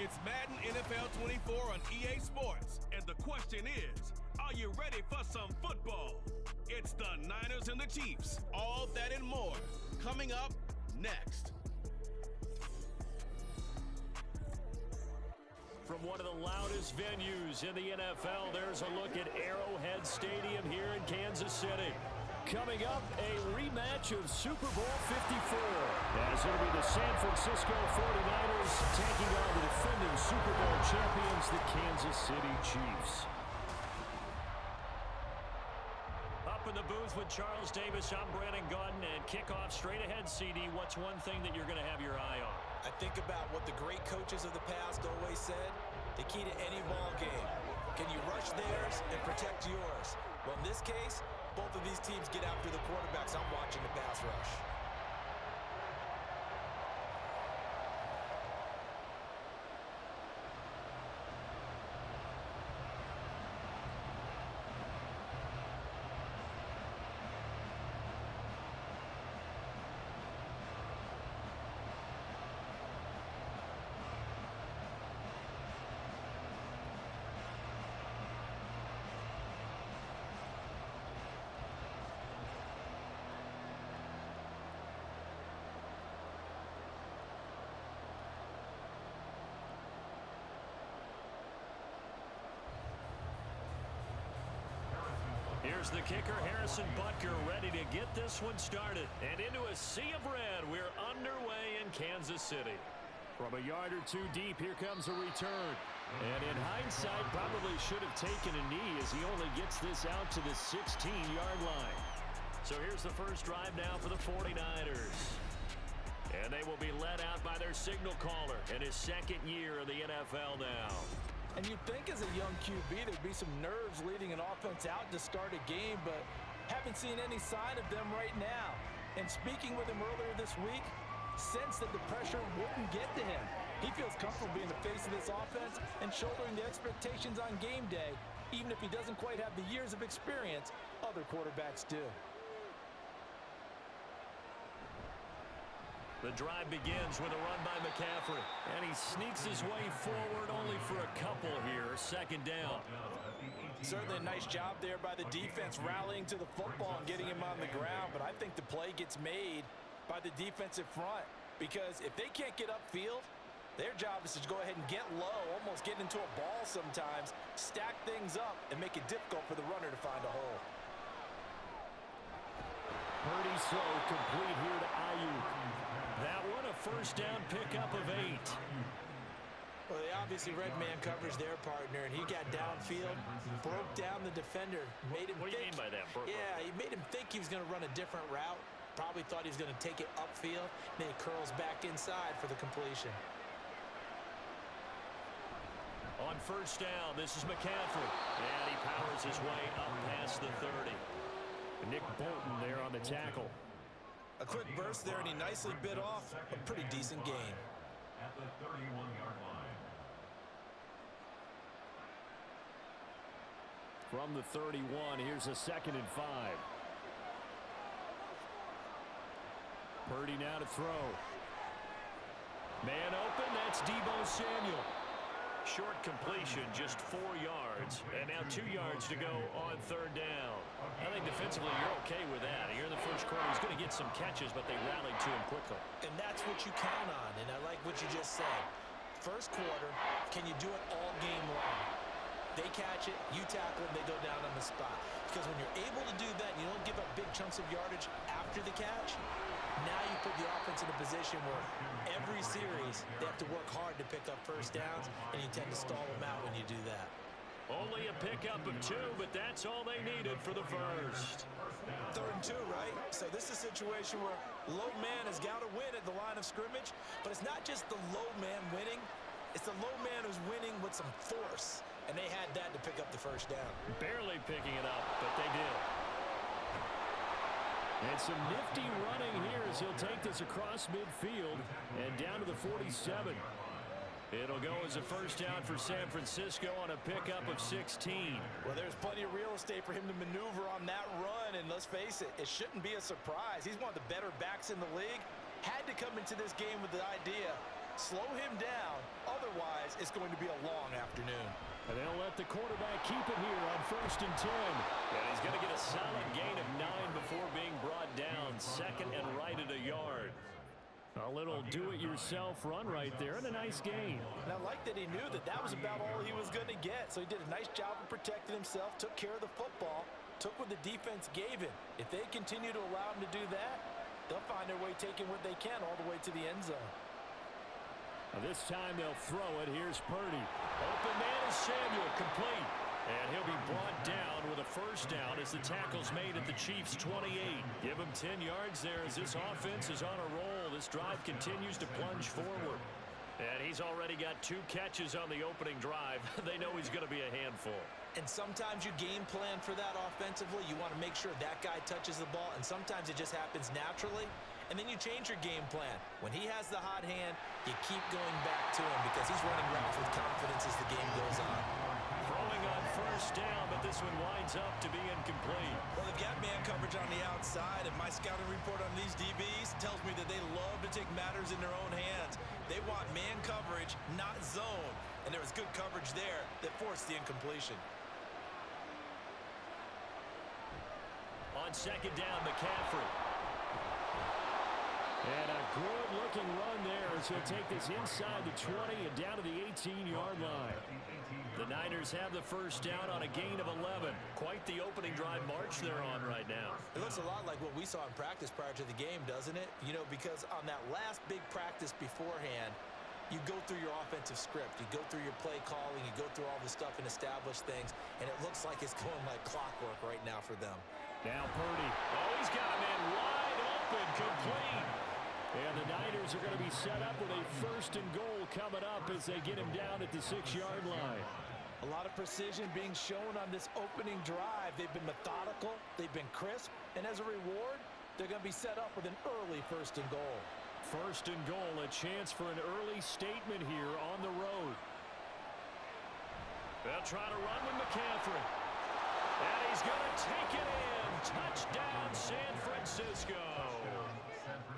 It's Madden NFL 24 on EA Sports, and the question is, are you ready for some football? It's the Niners and the Chiefs, all that and more, coming up next. From one of the loudest venues in the NFL, there's a look at Arrowhead Stadium here in Kansas City. Coming up, a rematch of Super Bowl 54, as it'll be the San Francisco 49ers taking on the defending Super Bowl champions, the Kansas City Chiefs. Up in the booth with Charles Davis, I'm Brandon Gaudin, and kickoff straight ahead, CD. What's one thing that you're going to have your eye on? I think about what the great coaches of the past always said. The key to any ball game. Can you rush theirs and protect yours? Well, in this case, both of these teams get after the quarterbacks. I'm watching the pass rush. Here's the kicker, Harrison Butker, ready to get this one started. And into a sea of red, we're underway in Kansas City. From a yard or two deep, here comes a return. And in hindsight, probably should have taken a knee as he only gets this out to the 16-yard line. So here's the first drive now for the 49ers. And they will be led out by their signal caller in his second year of the NFL now. And you'd think as a young QB there'd be some nerves leading an offense out to start a game, but haven't seen any sign of them right now. And speaking with him earlier this week, sensed that the pressure wouldn't get to him. He feels comfortable being the face of this offense and shouldering the expectations on game day, even if he doesn't quite have the years of experience other quarterbacks do. The drive begins with a run by McCaffrey, and he sneaks his way forward only for a couple here. Second down. Certainly a nice job there by the defense rallying to the football and getting him on the ground, but I think the play gets made by the defensive front because if they can't get upfield, their job is to go ahead and get low, almost get into a ball sometimes, stack things up, and make it difficult for the runner to find a hole. Purdy slow, complete here to Ayuk. That one a first down pickup of 8. Well, they obviously read man coverage their partner, and he got downfield, broke down the defender, made him What do you mean by that? Yeah, he made him think he was going to run a different route. Probably thought he was going to take it upfield. Then he curls back inside for the completion. On first down, this is McCaffrey. And he powers his way up past the 30. Nick Bolton there on the tackle. A quick burst there, and he nicely bit off a pretty decent gain. At the 31-yard line. From the 31, here's a 2nd and 5. Purdy now to throw. Man open, that's Deebo Samuel. Short completion, just 4 yards. And now 2 yards to go on third down. I think defensively you're okay with that. Here in the first quarter, he's going to get some catches, but they rallied to him quickly. And that's what you count on, and I like what you just said. First quarter, can you do it all game long? They catch it, you tackle them, they go down on the spot. Because when you're able to do that, and you don't give up big chunks of yardage after the catch, now you put the offense in a position where every series they have to work hard to pick up first downs, and you tend to stall them out when you do that. Only a pickup of 2, but that's all they needed for the first. 3rd and 2, right? So this is a situation where low man has got to win at the line of scrimmage, but it's not just the low man winning. It's the low man who's winning with some force, and they had that to pick up the first down. Barely picking it up, but they did. And some nifty running here as he'll take this across midfield and down to the 47. It'll go as a first down for San Francisco on a pickup of 16. Well, there's plenty of real estate for him to maneuver on that run, and let's face it, it shouldn't be a surprise. He's one of the better backs in the league. Had to come into this game with the idea Slow him down. Otherwise, it's going to be a long afternoon. And they'll let the quarterback keep it here on 1st and 10. And he's going to get a solid gain of 9 before being brought down. 2nd and right at a yard. A little do-it-yourself run right there and a nice gain. And I like that he knew that that was about all he was going to get. So he did a nice job of protecting himself, took care of the football, took what the defense gave him. If they continue to allow him to do that, they'll find their way taking what they can all the way to the end zone. This time they'll throw it. Here's Purdy. Open man is Samuel, complete. And he'll be brought down with a first down as the tackle's made at the Chiefs' 28. Give him 10 yards there as this offense is on a roll. This drive continues to plunge forward. And he's already got 2 catches on the opening drive. They know he's going to be a handful. And sometimes you game plan for that offensively. You want to make sure that guy touches the ball, and sometimes it just happens naturally. And then you change your game plan. When he has the hot hand, you keep going back to him because he's running routes with confidence as the game goes on. Throwing on first down, but this one winds up to be incomplete. Well, they've got man coverage on the outside, and my scouting report on these DBs tells me that they love to take matters in their own hands. They want man coverage, not zone. And there was good coverage there that forced the incompletion. On 2nd down, McCaffrey. And a good-looking run there as he'll take this inside the 20 and down to the 18-yard line. The Niners have the first down on a gain of 11. Quite the opening drive march they're on right now. It looks a lot like what we saw in practice prior to the game, doesn't it? You know, because on that last big practice beforehand, you go through your offensive script. You go through your play calling. You go through all the stuff and establish things. And it looks like it's going like clockwork right now for them. Now Purdy. Oh, he's got a man wide open, complete. And the Niners are going to be set up with a 1st and goal coming up as they get him down at the 6-yard line. A lot of precision being shown on this opening drive. They've been methodical. They've been crisp. And as a reward, they're going to be set up with an early 1st and goal. 1st and goal, a chance for an early statement here on the road. They'll try to run with McCaffrey. And he's going to take it in. Touchdown, San Francisco.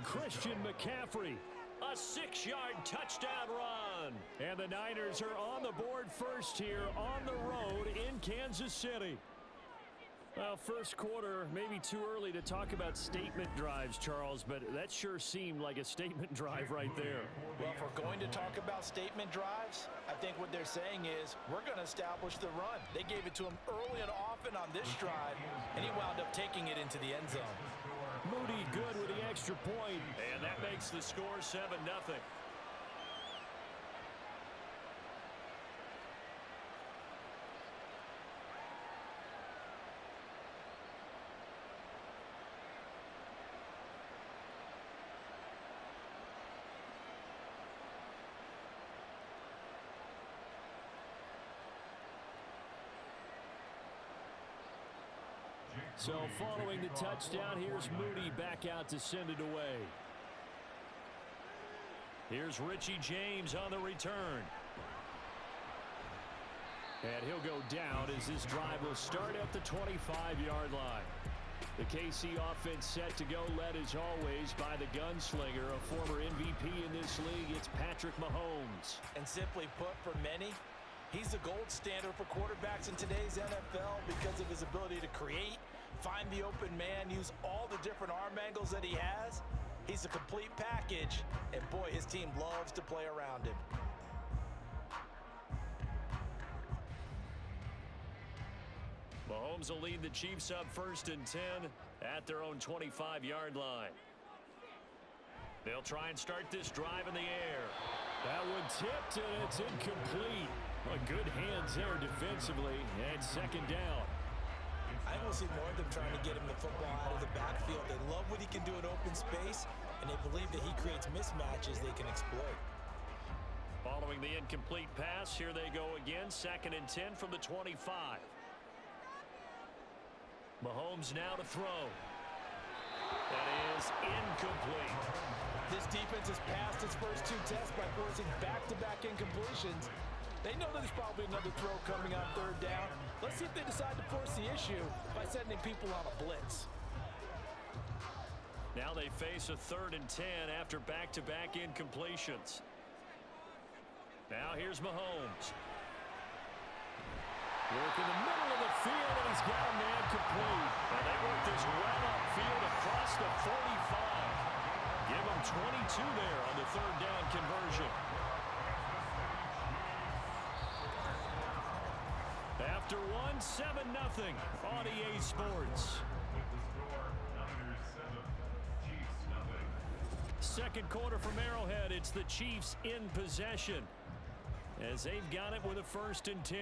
Christian McCaffrey, a 6-yard touchdown run. And the Niners are on the board first here on the road in Kansas City. Well, first quarter, maybe too early to talk about statement drives, Charles, but that sure seemed like a statement drive right there. Well, if we're going to talk about statement drives, I think what they're saying is we're going to establish the run. They gave it to him early and often on this drive, and he wound up taking it into the end zone. Moody good with the extra point, and that makes the score 7-0. So following the touchdown, here's Moody back out to send it away. Here's Richie James on the return. And he'll go down as this drive will start at the 25-yard line. The KC offense set to go, led as always by the gunslinger, a former MVP in this league. It's Patrick Mahomes. And simply put, for many, he's the gold standard for quarterbacks in today's NFL because of his ability to create, find the open man, use all the different arm angles that he has. He's a complete package, and boy, his team loves to play around him. Mahomes will lead the Chiefs up 1st and 10 at their own 25-yard line. They'll try and start this drive in the air. That one tipped, and it's incomplete. Well, good hands there defensively, and 2nd down. I will see more of them trying to get him the football out of the backfield. They love what he can do in open space, and they believe that he creates mismatches they can exploit. Following the incomplete pass, here they go again. 2nd and 10 from the 25. Mahomes now to throw. That is incomplete. This defense has passed its first 2 tests by forcing back-to-back incompletions. They know there's probably another throw coming on 3rd down. Let's see if they decide to force the issue by sending people on a blitz. Now they face a 3rd and 10 after back-to-back incompletions. Now here's Mahomes. Work in the middle of the field, and he's got a man complete. And they work this well upfield across the 45. Give him 22 there on the third down conversion. After one, 7-0 on EA Sports. Second quarter from Arrowhead, it's the Chiefs in possession as they've got it with a 1st and 10.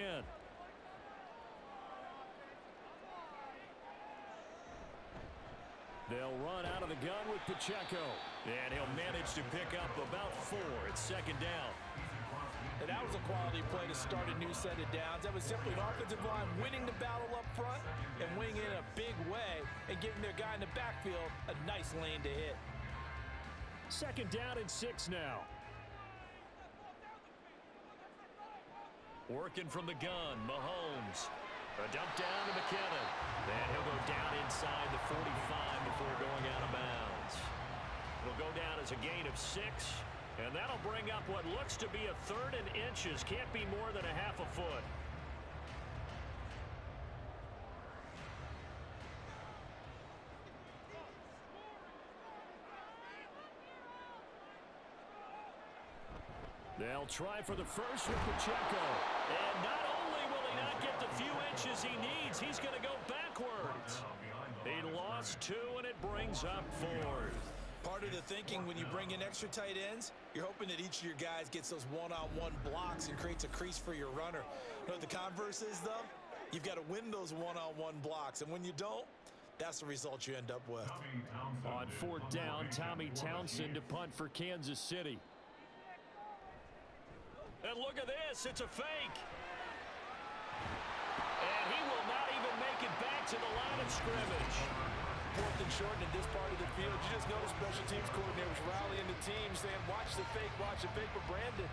They'll run out of the gun with Pacheco, and he'll manage to pick up about 4. It's 2nd down. And that was a quality play to start a new set of downs. That was simply an offensive line winning the battle up front and winning in a big way and giving their guy in the backfield a nice lane to hit. 2nd down and 6 now. Working from the gun, Mahomes. A dump down to McKinnon. And he'll go down inside the 45 before going out of bounds. It'll go down as a gain of 6. And that'll bring up what looks to be a 3rd and inches. Can't be more than a half a foot. They'll try for the first with Pacheco. And not only will he not get the few inches he needs, he's going to go backwards. He lost 2, and it brings up 4th. Part of the thinking when you bring in extra tight ends, you're hoping that each of your guys gets those one-on-one blocks and creates a crease for your runner. You know what the converse is, though? You've got to win those one-on-one blocks, and when you don't, that's the result you end up with. On 4th down, Tommy Townsend to punt for Kansas City. And look at this, it's a fake. And he will not even make it back to the line of scrimmage. 4th and short in this part of the field. You just notice special teams coordinators rallying the team saying, watch the fake, watch the fake. But Brandon,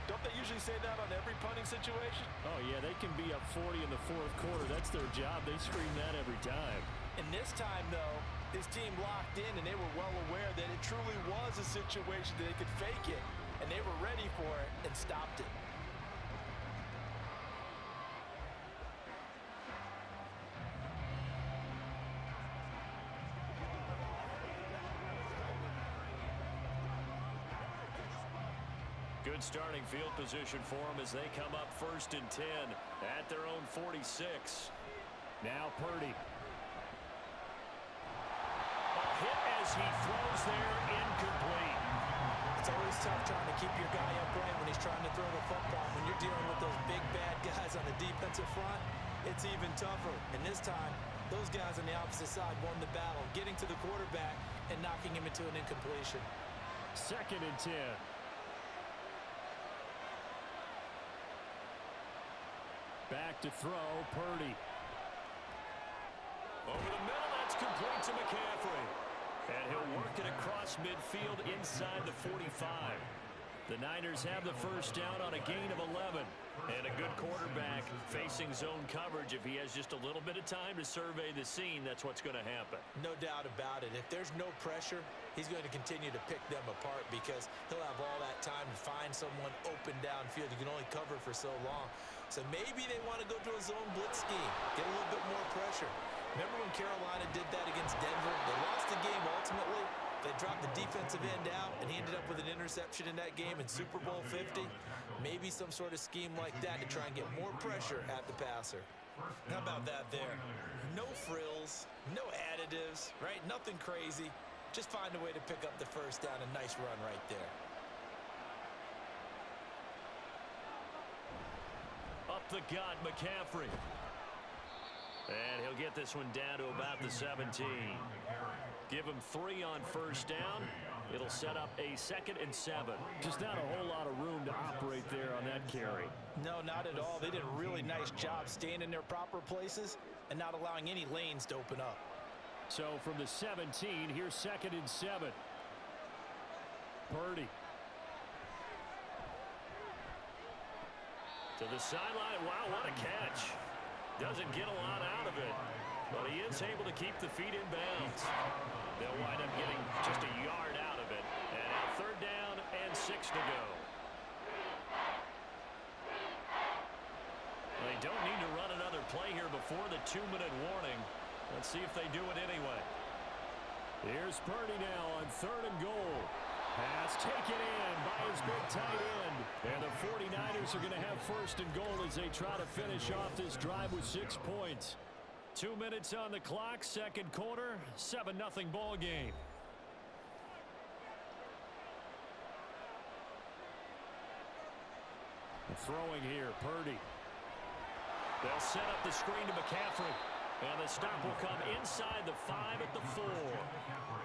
don't they usually say that on every punting situation? Oh, yeah, they can be up 40 in the 4th quarter. That's their job. They scream that every time. And this time, though, this team locked in, and they were well aware that it truly was a situation that they could fake it. And they were ready for it and stopped it. Good starting field position for them as they come up 1st and 10 at their own 46. Now Purdy. A hit as he throws there, incomplete. It's always tough trying to keep your guy upright when he's trying to throw the football. When you're dealing with those big, bad guys on the defensive front, it's even tougher. And this time, those guys on the opposite side won the battle, getting to the quarterback and knocking him into an incompletion. 2nd and 10. Back to throw, Purdy. Over the middle, that's complete to McCaffrey. And he'll work it across midfield inside the 45. The Niners have the 1st down on a gain of 11. And a good quarterback facing zone coverage. If he has just a little bit of time to survey the scene, that's what's going to happen. No doubt about it. If there's no pressure, he's going to continue to pick them apart because he'll have all that time to find someone open downfield. You can only cover for so long. So maybe they want to go to a zone blitz scheme, get a little bit more pressure. Remember when Carolina did that against Denver? They lost the game ultimately. They dropped the defensive end out, and he ended up with an interception in that game in Super Bowl 50. Maybe some sort of scheme like that to try and get more pressure at the passer. How about that there? No frills, no additives, right? Nothing crazy. Just find a way to pick up the 1st down. A nice run right there. Up the gut, McCaffrey. And he'll get this one down to about the 17. Give him 3 on 1st down. It'll set up a 2nd and 7. Just not a whole lot of room to operate there on that carry. No, not at all. They did a really nice job staying in their proper places and not allowing any lanes to open up. So from the 17, here's 2nd and 7. Purdy. To the sideline. Wow, what a catch. Doesn't get a lot out of it, but he is able to keep the feet in bounds. They'll wind up getting just a yard out of it. And now 3rd down and 6 to go. play here before the 2-minute warning. Let's see if they do it anyway. Here's Purdy now on 3rd and goal. Pass taken in by his big tight end. And the 49ers are going to have 1st and goal as they try to finish off this drive with 6 points. 2 minutes on the clock, 2nd quarter, 7-0 ball game. Throwing here, Purdy. They'll set up the screen to McCaffrey. And the stop will come inside the 5 at the 4.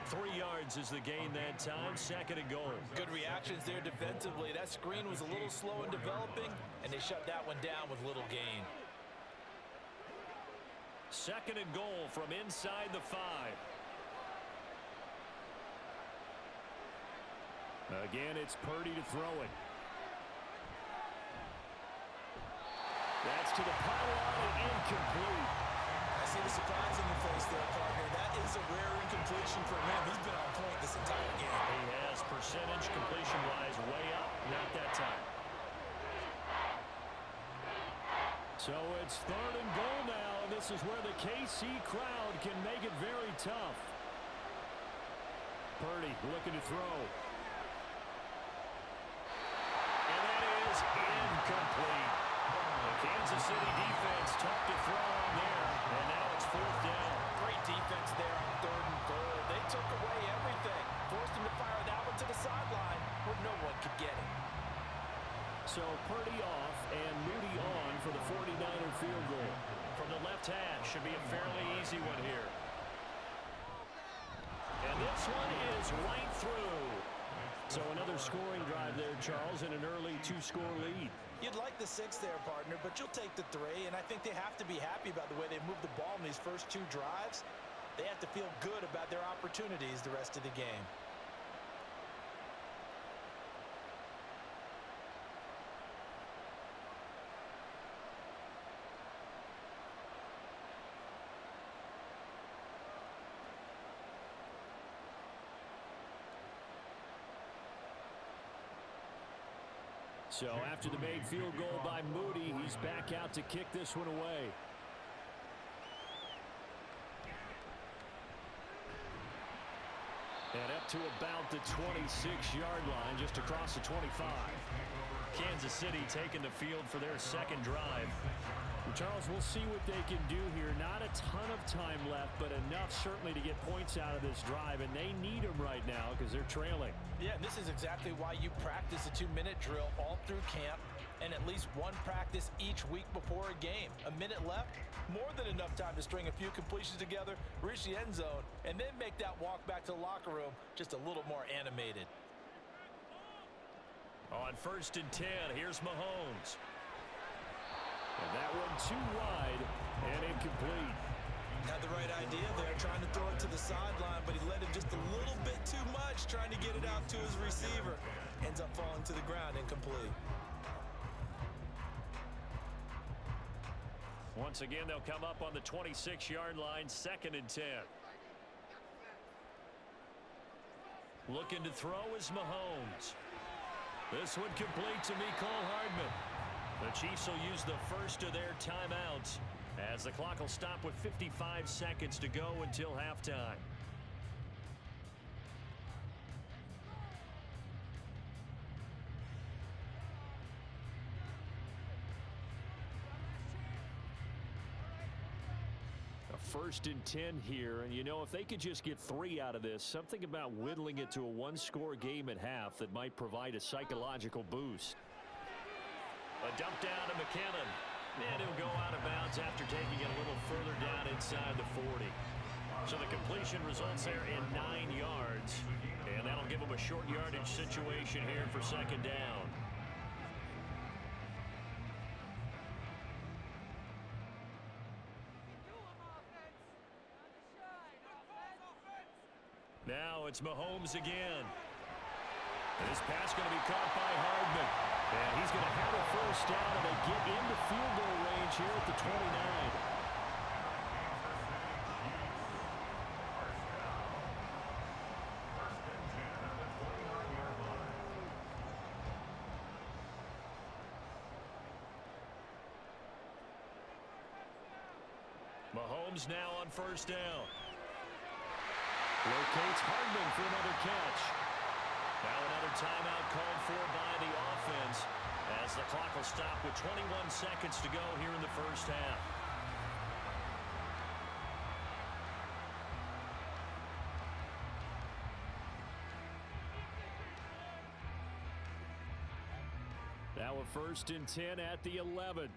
3 yards is the gain that time, 2nd and goal. Good reactions there defensively. That screen was a little slow in developing, and they shut that one down with little gain. 2nd and goal from inside the 5. Again, it's Purdy to throw it. That's to the pylon and incomplete. I see the surprise in your face there, partner. That is a rare incompletion for him. He's been on point this entire game. He has percentage completion-wise way up, not that time. So it's 3rd and goal now, and this is where the KC crowd can make it very tough. Purdy looking to throw. And that is incomplete. The Kansas City defense tough to throw on there, and now it's 4th down. Great defense there on 3rd and goal. They took away everything. Forced him to fire that one to the sideline where no one could get it. So Purdy off and Moody on for the 49er field goal. From the left hash, should be a fairly easy one here. And this one is right through. So another scoring drive there, Charles, and an early 2-score lead. You'd like the 6 there, partner, but you'll take the 3, and I think they have to be happy about the way they moved the ball in these first 2 drives. They have to feel good about their opportunities the rest of the game. So after the made field goal by Moody, he's back out to kick this one away. And up to about the 26-yard line, just across the 25. Kansas City taking the field for their 2nd drive. Charles, we'll see what they can do here. Not a ton of time left, but enough certainly to get points out of this drive, and they need them right now because they're trailing. Yeah, and this is exactly why you practice a 2-minute drill all through camp and at least one practice each week before a game. A minute left, more than enough time to string a few completions together, reach the end zone, and then make that walk back to the locker room just a little more animated. On 1st and 10, here's Mahomes. And that one too wide and incomplete. Had the right idea there, trying to throw it to the sideline, but he led him just a little bit too much, trying to get it out to his receiver. Ends up falling to the ground, incomplete. Once again, they'll come up on the 26-yard line, 2nd and 10. Looking to throw is Mahomes. This one complete to Mecole Hardman. The Chiefs will use the first of their timeouts as the clock will stop with 55 seconds to go until halftime. A 1st and 10 here, and you know, if they could just get 3 out of this, something about whittling it to a 1-score game at half that might provide a psychological boost. A dump down to McKinnon. And he'll go out of bounds after taking it a little further down inside the 40. So the completion results there in 9 yards. And that'll give him a short yardage situation here for 2nd down. Now it's Mahomes again. And this pass going to be caught by Hardman. And he's going to have a 1st down, and they get into field goal range here at the 29. Mahomes now on first down. Locates Hardman for another catch. Now another timeout called for by the offense as the clock will stop with 21 seconds to go here in the first half. Now a 1st and 10 at the 11.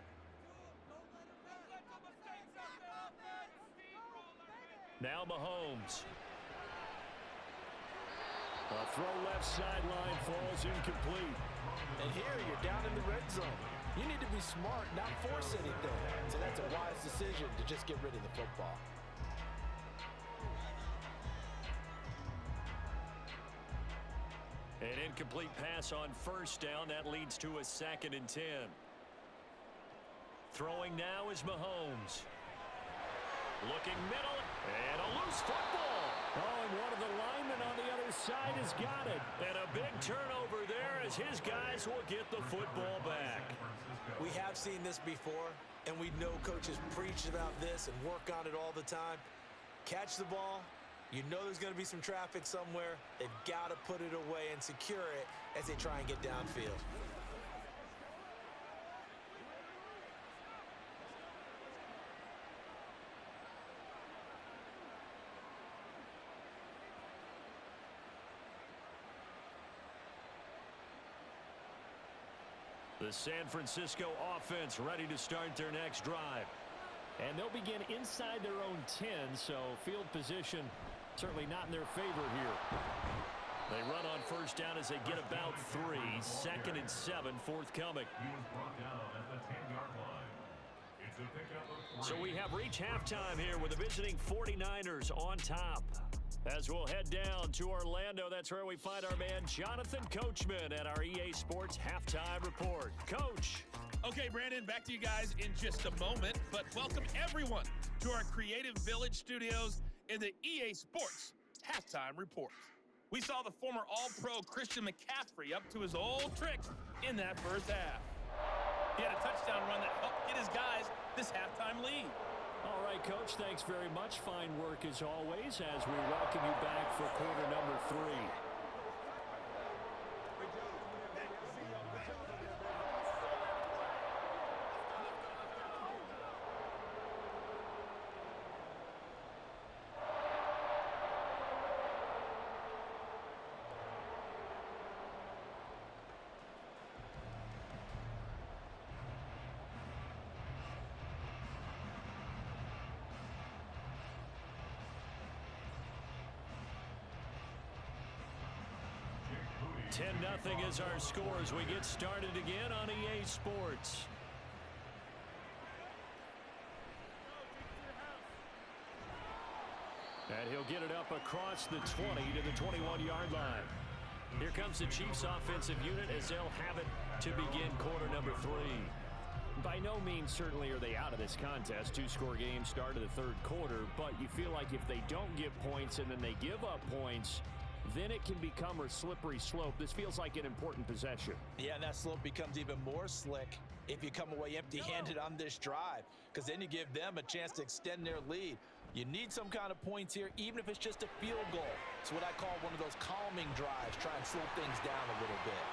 Now Mahomes. A throw left sideline falls incomplete. And here you're down in the red zone. You need to be smart, not force anything. So that's a wise decision to just get rid of the football. An incomplete pass on first down. That leads to a 2nd and 10. Throwing now is Mahomes. Looking middle, and a loose football. Oh, and one of the linemen on the other side has got it. And a big turnover there as his guys will get the football back. We have seen this before, and we know coaches preach about this and work on it all the time. Catch the ball. You know there's going to be some traffic somewhere. They've got to put it away and secure it as they try and get downfield. The San Francisco offense ready to start their next drive. And they'll begin inside their own 10, so field position certainly not in their favor here. They run on first down as they get about 3. 2nd and 7 forthcoming. He was brought down at the 10-yard line. It's a pickup of 3. So we have reached halftime here with the visiting 49ers on top. As we'll head down to Orlando, that's where we find our man Jonathan Coachman at our EA Sports Halftime Report. Coach. Okay, Brandon, back to you guys in just a moment, but welcome everyone to our Creative Village studios in the EA Sports Halftime Report. We saw the former All-Pro Christian McCaffrey up to his old tricks in that first half. He had a touchdown run that helped get his guys this halftime lead. All right, Coach, thanks very much. Fine work as always as we welcome you back for quarter number 3. Nothing is our score as we get started again on EA Sports. And he'll get it up across the 20 to the 21-yard line. Here comes the Chiefs offensive unit as they'll have it to begin quarter number 3. By no means certainly are they out of this contest. 2-score game start of the 3rd quarter, but you feel like if they don't get points and then they give up points, then it can become a slippery slope. This feels like an important possession. Yeah, and that slope becomes even more slick if you come away empty-handed on this drive, because then you give them a chance to extend their lead. You need some kind of points here, even if it's just a field goal. It's what I call one of those calming drives, try and slow things down a little bit.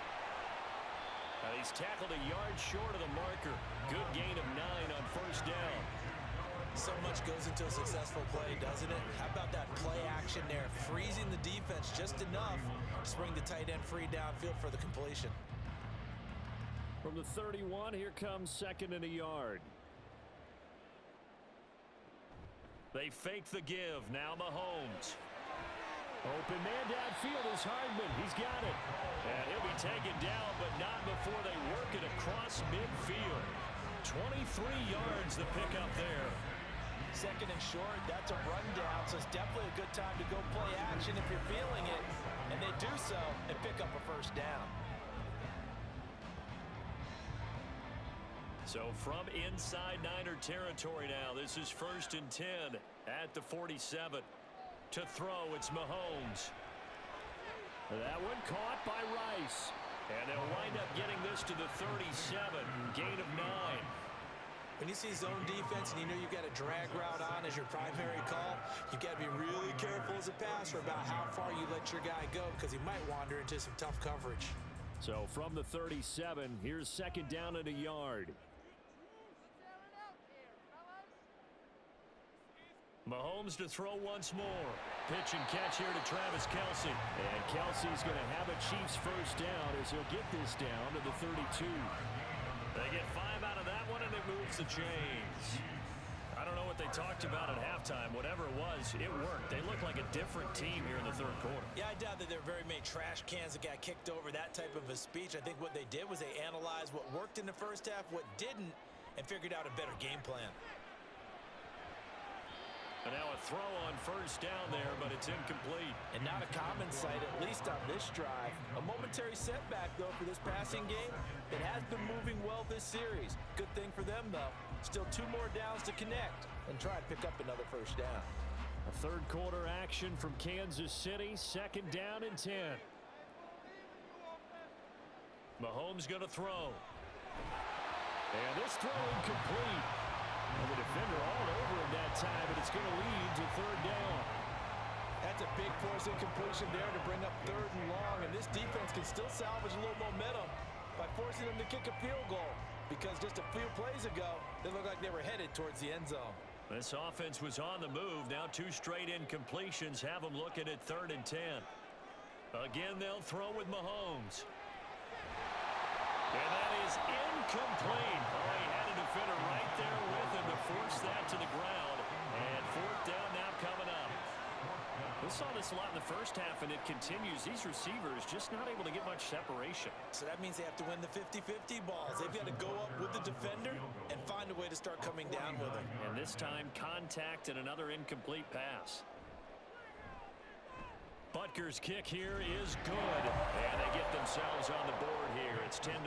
He's tackled a yard short of the marker. Good gain of 9 on first down. So much goes into a successful play, doesn't it? How about that play action there, freezing the defense just enough to bring the tight end free downfield for the completion. From the 31, here comes 2nd and a yard. They fake the give. Now Mahomes. Open man downfield is Hardman. He's got it. And he'll be taken down, but not before they work it across midfield. 23 yards the pickup there. 2nd and short, that's a rundown, so it's definitely a good time to go play action if you're feeling it. And they do so and pick up a first down. So from inside Niner territory now, this is 1st and 10 at the 47. To throw, it's Mahomes. That one caught by Rice. And they'll wind up getting this to the 37. Gain of 9. When you see zone defense and you know you've got a drag route on as your primary call, you've got to be really careful as a passer about how far you let your guy go because he might wander into some tough coverage. So from the 37, here's second down and a yard. Mahomes to throw once more. Pitch and catch here to Travis Kelce. And Kelce's going to have a Chiefs first down as he'll get this down to the 32. They get 5 out of that one, and it moves the chains. I don't know what they talked about at halftime. Whatever it was, it worked. They look like a different team here in the third quarter. Yeah, I doubt that there are very many trash cans that got kicked over that type of a speech. I think what they did was they analyzed what worked in the first half, what didn't, and figured out a better game plan. And now a throw on first down there, but it's incomplete. And not a common sight, at least on this drive. A momentary setback, though, for this passing game. It has been moving well this series. Good thing for them, though. Still 2 more downs to connect and try and pick up another first down. A third quarter action from Kansas City. Second down and 10. Mahomes going to throw. And this throw incomplete. And the defender all over him that time, but it's going to lead to third down. That's a big force incompletion there to bring up 3rd and long, and this defense can still salvage a little momentum by forcing them to kick a field goal, because just a few plays ago, they looked like they were headed towards the end zone. This offense was on the move. Now 2 straight incompletions have them looking at 3rd and 10. Again, they'll throw with Mahomes. And that is incomplete. Oh, he had a defender right there with him to force that to the ground. And 4th down now coming up. We saw this a lot in the first half, and it continues. These receivers just not able to get much separation. So that means they have to win the 50-50 balls. They've got to go up with the defender and find a way to start coming down with him. And this time, contact and another incomplete pass. Butker's kick here is good. And they get themselves on the board here. It's 10-3.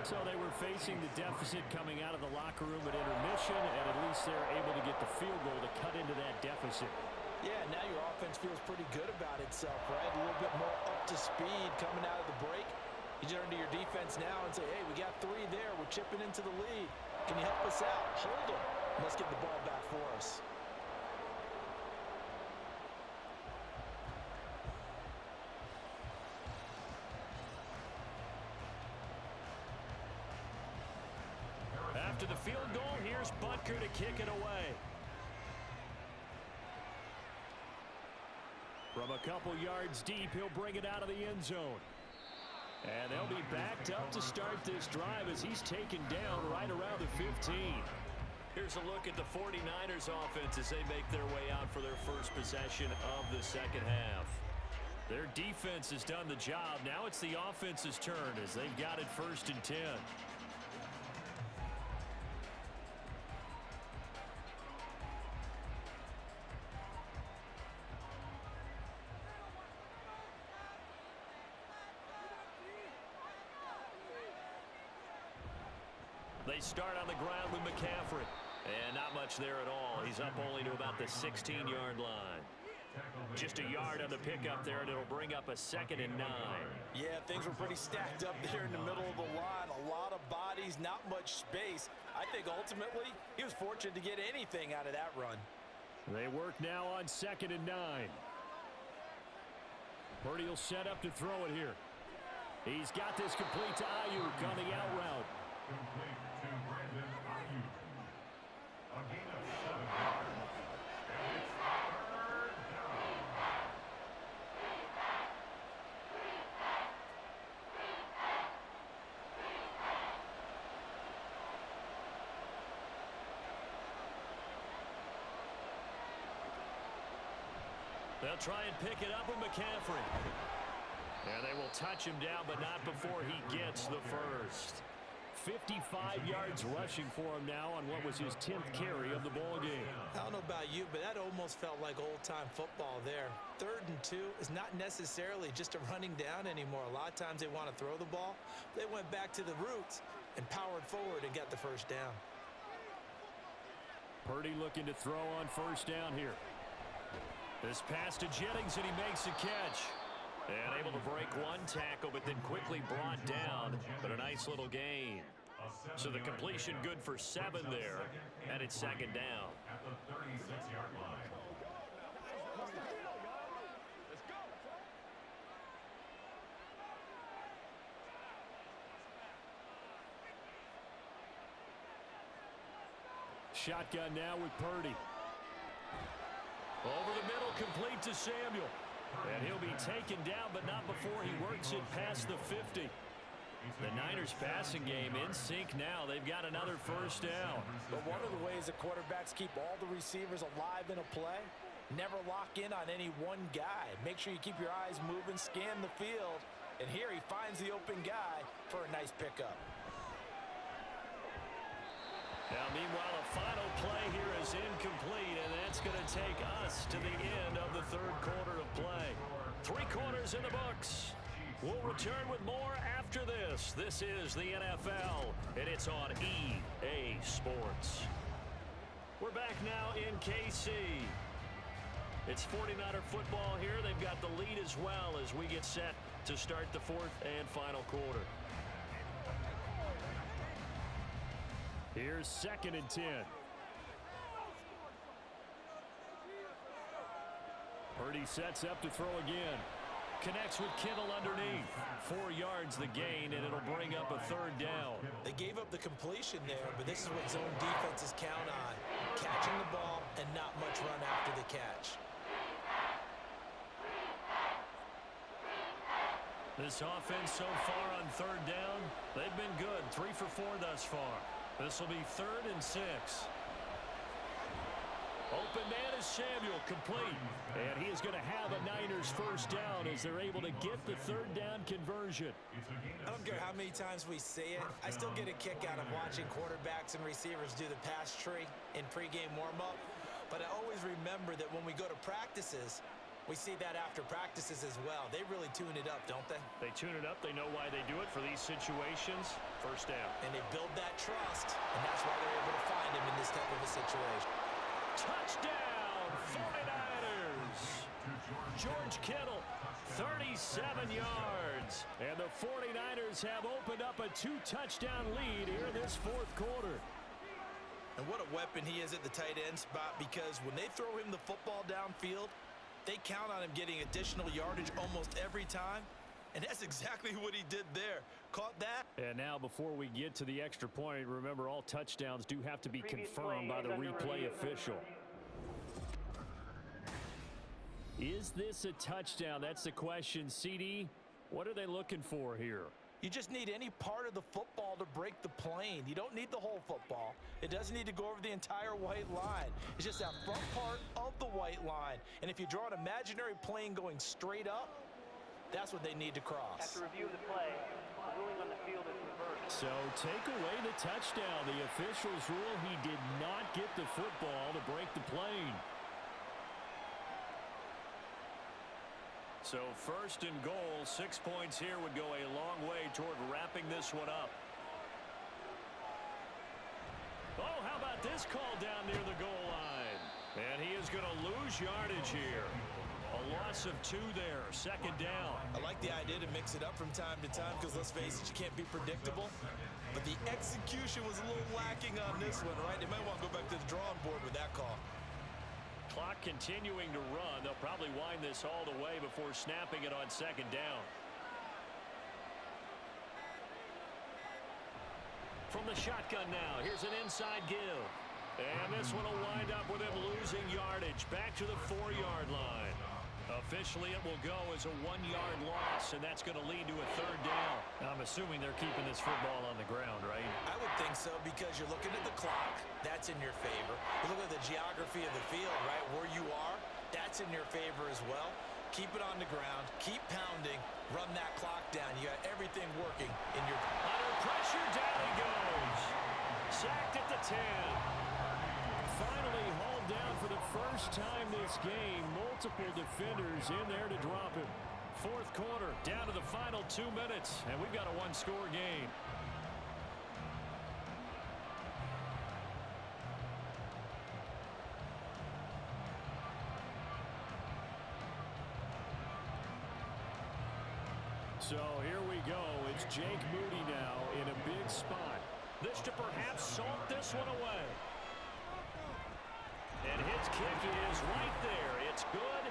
So they were facing the deficit coming out of the locker room at intermission, and at least they're able to get the field goal to cut into that deficit. Yeah, now your offense feels pretty good about itself, right? A little bit more up to speed coming out of the break. You turn to your defense now and say, hey, we got 3 there. We're chipping into the lead. Can you help us out? Hold them. Let's get the ball back for us. After the field goal, here's Butker to kick it away. From a couple yards deep, he'll bring it out of the end zone. And they'll be backed up to start this drive as he's taken down right around the 15. Here's a look at the 49ers offense as they make their way out for their first possession of the second half. Their defense has done the job. Now it's the offense's turn as they've got it 1st and 10. They start on the ground with McCaffrey. And not much there at all. He's up only to about the 16-yard line. Just a yard on the pickup there, and it'll bring up a 2nd and 9. Yeah, things were pretty stacked up there in the middle of the line. A lot of bodies, not much space. I think ultimately he was fortunate to get anything out of that run. They work now on 2nd and 9. Purdy will set up to throw it here. He's got this complete to Ayuk on the out route. Complete to Brandon Ayuk. A gain of 7 yards. And it's 3rd down. They'll try and pick it up with McCaffrey. And they will touch him down, but not before he gets the first. 55 yards rushing for him now on what was his 10th carry of the ball game. I don't know about you, but that almost felt like old-time football there. 3rd and 2 is not necessarily just a running down anymore. A lot of times they want to throw the ball. They went back to the roots and powered forward and got the first down. Purdy looking to throw on 1st down here. This pass to Jennings, and he makes a catch. And able to break one tackle, but then quickly brought down. But a nice little gain. So the completion good for 7 there, and it's second down. At the 36-yard line. Shotgun now with Purdy. Over the middle, complete to Samuel. And he'll be taken down, but not before he works it past the 50. The Niners passing game in sync now. They've got another first down. But one of the ways that quarterbacks keep all the receivers alive in a play, never lock in on any one guy. Make sure you keep your eyes moving, scan the field. And here he finds the open guy for a nice pickup. Now, meanwhile, a final play here is incomplete, and that's going to take us to the end of the third quarter of play. 3 quarters in the books. We'll return with more after this. This is the NFL, and it's on EA Sports. We're back now in KC. It's 49er football here. They've got the lead as well as we get set to start the fourth and final quarter. Here's 2nd and 10. Purdy sets up to throw again. Connects with Kittle underneath. 4 yards the gain, and it'll bring up a 3rd down. They gave up the completion there, but this is what zone defenses count on. Catching the ball and not much run after the catch. This offense so far on 3rd down, they've been good. 3 for 4 thus far. This will be 3rd and 6. Open man is Samuel, complete. And he is going to have a Niners first down as they're able to get the 3rd down conversion. I don't care how many times we say it. I still get a kick out of watching quarterbacks and receivers do the pass tree in pregame warm-up. But I always remember that when we go to practices, we see that after practices as well. They really tune it up, don't they? They tune it up. They know why they do it for these situations. First down. And they build that trust, and that's why they're able to find him in this type of a situation. Touchdown, 49ers. George Kittle, 37 yards. And the 49ers have opened up a 2-touchdown lead here this 4th quarter. And what a weapon he is at the tight end spot, because when they throw him the football downfield, they count on him getting additional yardage almost every time. And that's exactly what he did there. Caught that. And now before we get to the extra point, remember all touchdowns do have to be confirmed by the replay official. Is this a touchdown? That's the question. CD, what are they looking for here? You just need any part of the football to break the plane. You don't need the whole football. It doesn't need to go over the entire white line. It's just that front part of the white line. And if you draw an imaginary plane going straight up, that's what they need to cross. After review of the play, the ruling on the field is reversed. So take away the touchdown. The officials rule he did not get the football to break the plane. So 1st and goal, 6 points here would go a long way toward wrapping this one up. Oh, how about this call down near the goal line? And he is going to lose yardage here. A loss of 2 there, 2nd down. I like the idea to mix it up from time to time because, let's face it, you can't be predictable. But the execution was a little lacking on this one, right? They might want to go back to the drawing board with that call. Clock continuing to run. They'll probably wind this all the way before snapping it on 2nd down. From the shotgun now, here's an inside give. And this one will wind up with him losing yardage back to the 4-yard line. Officially, it will go as a 1-yard loss, and that's going to lead to a 3rd down. Now, I'm assuming they're keeping this football on the ground, right? I would think so, because you're looking at the clock. That's in your favor. You look at the geography of the field, right? Where you are, that's in your favor as well. Keep it on the ground. Keep pounding. Run that clock down. You got everything working in your... Under pressure, down he goes. Sacked at the 10. Finally hauled down for the first time this game. Multiple defenders in there to drop him. 4th quarter, down to the final 2 minutes, and we've got a 1-score game. So here we go. It's Jake Moody now in a big spot. This to perhaps salt this one away. And his kick is right there. It's good.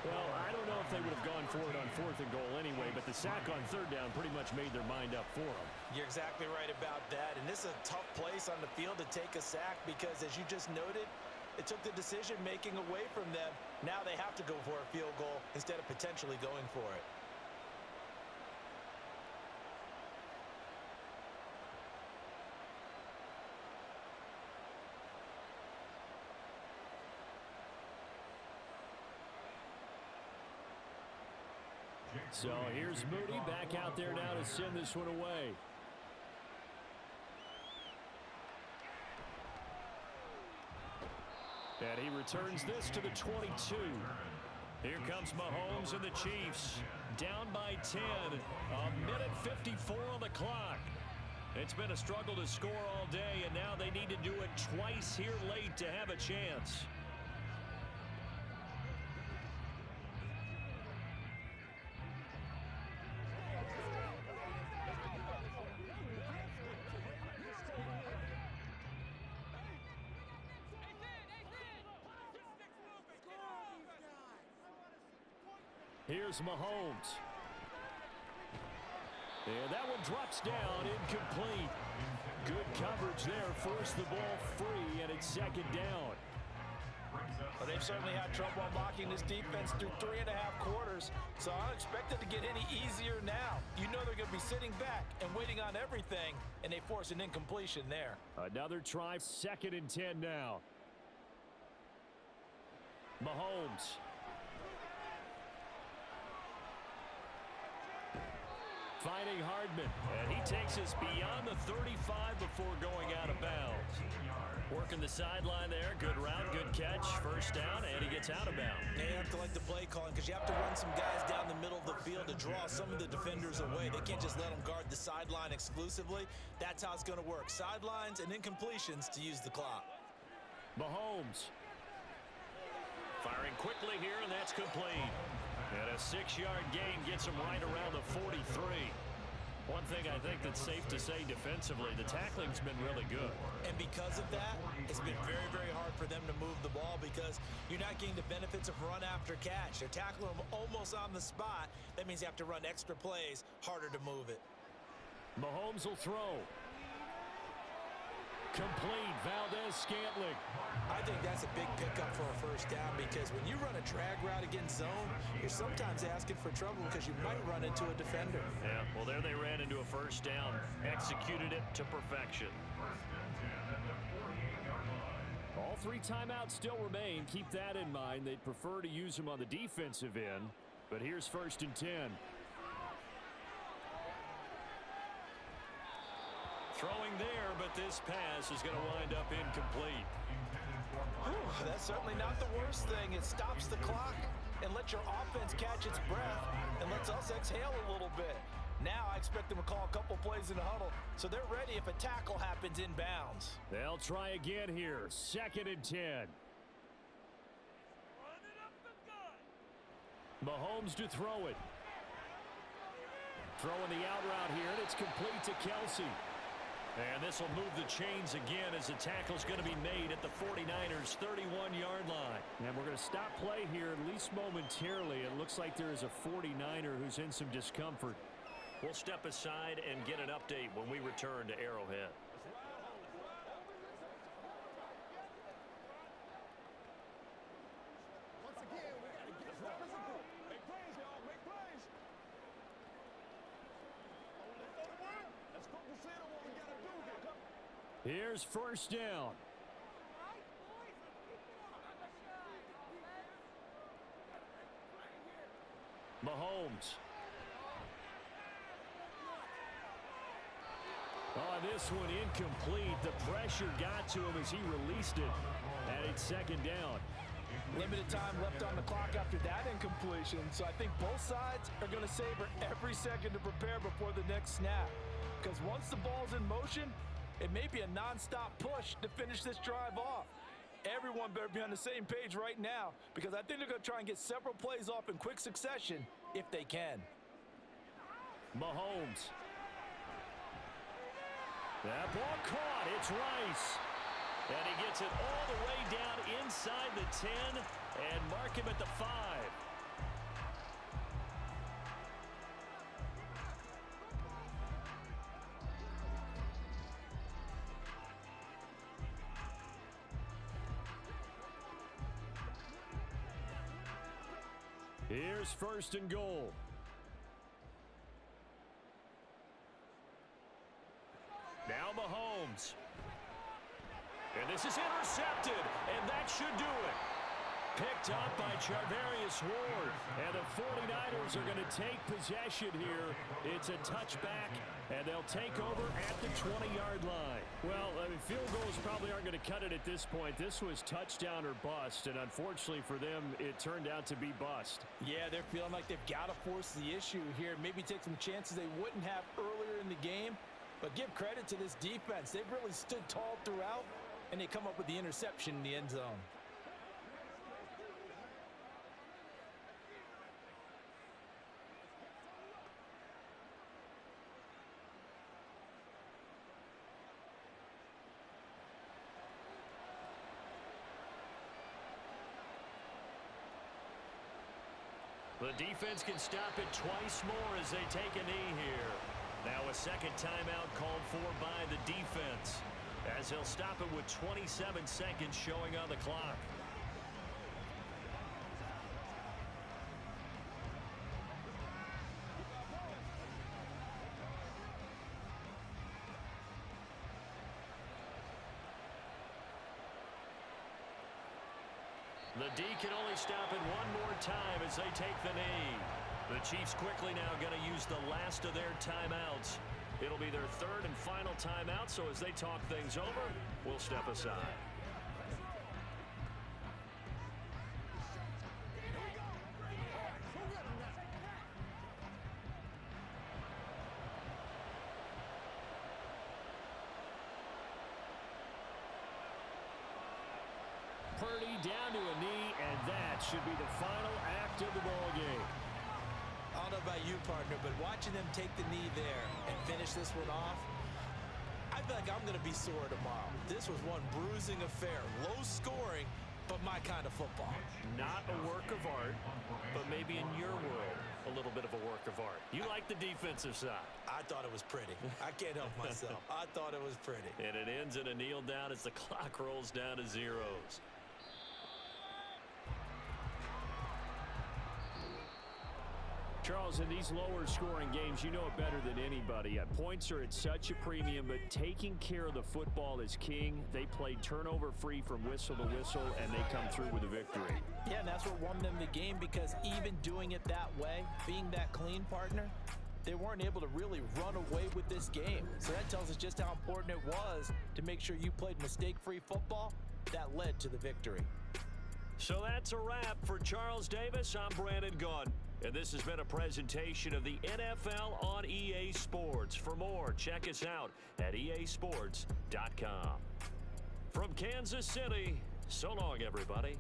Well, I don't know if they would have gone for it on 4th and goal anyway, but the sack on 3rd down pretty much made their mind up for them. You're exactly right about that. And this is a tough place on the field to take a sack because, as you just noted, it took the decision-making away from them. Now they have to go for a field goal instead of potentially going for it. So here's Moody back out there now to send this one away. And he returns this to the 22. Here comes Mahomes and the Chiefs. Down by 10. A minute 54 on the clock. It's been a struggle to score all day, and now they need to do it twice here late to have a chance. Here's Mahomes. And that one drops down, incomplete. Good coverage there, forced the ball free, and it's 2nd down. Well, they've certainly had trouble unlocking this defense through 3.5 quarters, so I don't expect it to get any easier now. You know they're going to be sitting back and waiting on everything, and they force an incompletion there. Another try, 2nd and 10 now. Mahomes. Finding Hardman, and he takes us beyond the 35 before going out of bounds. Working the sideline there, good route, good catch, 1st down, and he gets out of bounds. They have to like the play calling because you have to run some guys down the middle of the field to draw some of the defenders away. They can't just let them guard the sideline exclusively. That's how it's going to work. Sidelines and incompletions to use the clock. Mahomes. Firing quickly here, and that's complete. And a 6-yard gain gets him right around the 43. One thing I think that's safe to say defensively, the tackling's been really good. And because of that, it's been very, very hard for them to move the ball because you're not getting the benefits of run after catch. They're tackling them almost on the spot. That means you have to run extra plays, harder to move it. Mahomes will throw. Complete, Valdez-Scantling. I think that's a big pickup for a 1st down because when you run a drag route against zone, you're sometimes asking for trouble because you might run into a defender. Yeah, well, there they ran into a 1st down. Executed it to perfection. All 3 timeouts still remain. Keep that in mind. They'd prefer to use them on the defensive end. But here's 1st and 10. Throwing there, but this pass is going to wind up incomplete. Whew, that's certainly not the worst thing. It stops the clock and lets your offense catch its breath and lets us exhale a little bit. Now I expect them to call a couple plays in the huddle, so they're ready if a tackle happens inbounds. They'll try again here. 2nd and 10. Mahomes to throw it. Throwing the out route here, and it's complete to Kelsey. And this will move the chains again as the tackle's going to be made at the 49ers' 31-yard line. And we're going to stop play here at least momentarily. It looks like there is a 49er who's in some discomfort. We'll step aside and get an update when we return to Arrowhead. Here's 1st down. Mahomes. On this one, incomplete. The pressure got to him as he released it. And it's 2nd down. Limited time left on the clock after that incompletion, so I think both sides are going to savor every second to prepare before the next snap. Because once the ball's in motion, it may be a non-stop push to finish this drive off. Everyone better be on the same page right now because I think they're going to try and get several plays off in quick succession if they can. Mahomes. That ball caught. It's Rice. And he gets it all the way down inside the 10 and mark him at the 5. Here's 1st and goal. Now Mahomes. And this is intercepted, and that should do it. Picked up by Charvarius Ward. And the 49ers are going to take possession here. It's a touchback, and they'll take over at the 20-yard line. Well, I mean, field goals probably aren't going to cut it at this point. This was touchdown or bust, and unfortunately for them, it turned out to be bust. Yeah, they're feeling like they've got to force the issue here. Maybe take some chances they wouldn't have earlier in the game. But give credit to this defense. They've really stood tall throughout, and they come up with the interception in the end zone. The defense can stop it twice more as they take a knee here. Now a second timeout called for by the defense, as they'll stop it with 27 seconds showing on the clock. The D can only stop it one more time as they take the knee. The Chiefs quickly now going to use the last of their timeouts. It'll be their 3rd and final timeout, so as they talk things over, we'll step aside. Purdy down to a knee, and that should be the final act of the ball game. I don't know about you, partner, but watching them take the knee there and finish this one off, I feel like I'm going to be sore tomorrow. This was one bruising affair. Low scoring, but my kind of football. Not a work of art, but maybe in your world, a little bit of a work of art. You like the defensive side. I thought it was pretty. I can't help myself. I thought it was pretty. And it ends in a kneel down as the clock rolls down to zeros. Charles, in these lower scoring games, you know it better than anybody. Points are at such a premium, but taking care of the football is king. They played turnover free from whistle to whistle, and they come through with a victory. Yeah, and that's what won them the game, because even doing it that way, being that clean, partner, they weren't able to really run away with this game. So that tells us just how important it was to make sure you played mistake-free football. That led to the victory. So that's a wrap for Charles Davis. I'm Brandon Gunn. And this has been a presentation of the NFL on EA Sports. For more, check us out at easports.com. From Kansas City, so long, everybody.